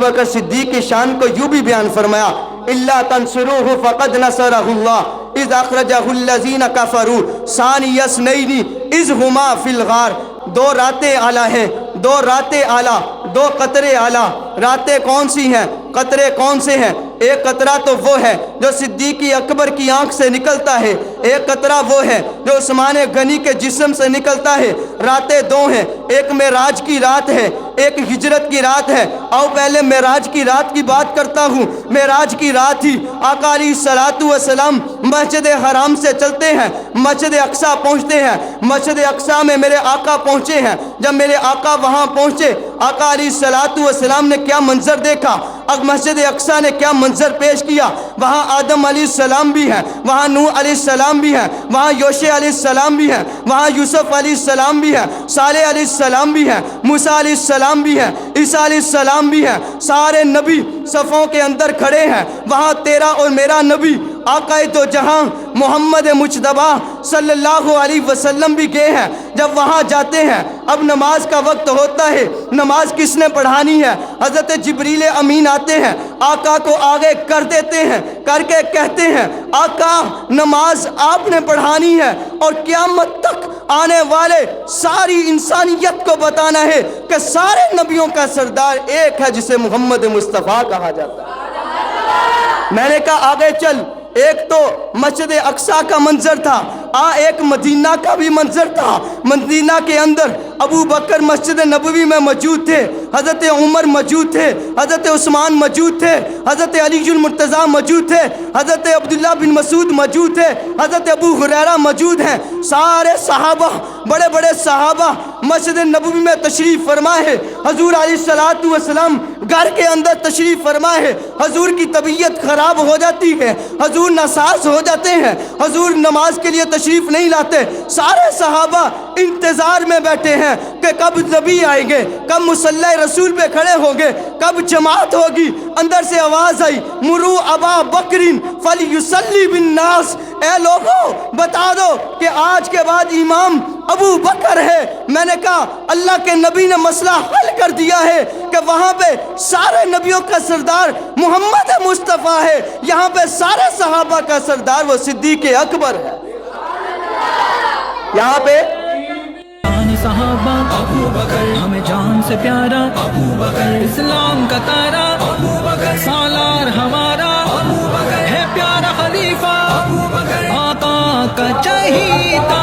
बकर सिद्दीक की शान को यूं भी बयान फरमाया, इल्ला तंसुरूहु फक़द नसरहुल्लाह इज़ अख़रजहुल्लज़ीना कफ़रू सानियस्नैनी इज़ हुमा फ़िल ग़ार। दो रातें आला हैं, दो रातें आला, दो कतरे आला। रातें कौन सी हैं, कतरे कौन से हैं? एक कतरा तो वो है जो सिद्दीक़ अकबर की आंख से निकलता है, एक कतरा वो है जो उस्मान गनी के जिस्म से निकलता है। रातें दो हैं, एक मेराज की रात है, एक हिजरत की रात है। आओ पहले मेराज की रात की बात करता हूँ। मेराज की रात ही आका अलैहिस्सलातु वस्सलाम मस्जिद हराम से चलते हैं, मस्जिद अक्सा पहुँचते हैं। मस्जिद अक्सा में मेरे आका पहुँचे हैं। जब मेरे आका वहाँ पहुँचे, आका अलैहिस्सलातु वस्सलाम ने क्या मंजर देखा, अब मस्जिद अक्सा ने क्या मंजर पेश किया। वहाँ आदम अलैहिस्सलाम भी हैं, वहाँ नूह अलैहिस्सलाम भी हैं, वहाँ योशे अलैहिस्सलाम भी हैं, वहाँ यूसुफ अलैहिस्सलाम भी हैं, सालेह अलैहिस्सलाम भी हैं, मूसा अलैहिस्सलाम भी हैं, ईसा अलैहिस्सलाम भी हैं। सारे नबी सफ़ों के अंदर खड़े हैं। वहाँ तेरा और मेरा नबी आकाए तो जहाँ मोहम्मद मुजतबा सल्लल्लाहु अलैहि वसल्लम भी गए हैं। जब वहाँ जाते हैं, अब नमाज का वक्त होता है। नमाज किसने पढ़ानी है? हज़रत जिब्रील अमीन आते हैं, आका को आगे कर देते हैं, करके कहते हैं आका नमाज आपने पढ़ानी है और क़यामत तक आने वाले सारी इंसानियत को बताना है कि सारे नबियों का सरदार एक है जिसे मोहम्मद मुस्तफ़ा कहा जाता है। मैंने कहा आगे चल। एक तो मस्जिद अक्सा का मंजर था, एक मदीना का भी मंजर था। मदीना के अंदर अबू बकर मस्जिद नबवी में मौजूद थे, हज़रत उमर मौजूद थे, हज़रत उस्मान मौजूद थे, हज़रत अलीजुल मुर्तज़ा मौजूद थे, हज़रत अब्दुल्ला बिन मसूद मौजूद थे, हज़रत अबू हुरैरा मौजूद हैं। सारे सहाबा, बड़े बड़े सहाबा मस्जिद नबवी में तशरीफ़ फरमा है। हजूर अलैहिस्सलातु वस्सलाम घर के अंदर तशरीफ़ फरमा है। हजूर की तबीयत ख़राब हो जाती है, हजूर नासाज हो जाते हैं, हजूर नमाज के लिए तशरीफ़ नहीं लाते। सारे सहाबा इंतज़ार में बैठे हैं कि कब नबी आएंगे, कब मुसल्ला रसूल पे खड़े होंगे, कब जमात होगी। अंदर से आवाज़ आई, मुरू अबा बकरिन फल युसल्ली बिन नास। ए लोगों बता दो कि आज के बाद इमाम अबू बकर है। मैंने कहा अल्लाह के नबी ने मसला हल कर दिया है कि वहाँ पे सारे नबियों का सरदार मोहम्मद मुस्तफ़ा है, यहाँ पे सारे सहाबा का सरदार वो सिद्दीक़ अकबर है। यहाँ पे सहाबा अबू बकर, हमें जान से प्यारा अबू बकर, इस्लाम का तारा अबू बकर, सालार हमारा अबू बकर, है प्यारा खलीफा अबू बकर, आका का चहीता।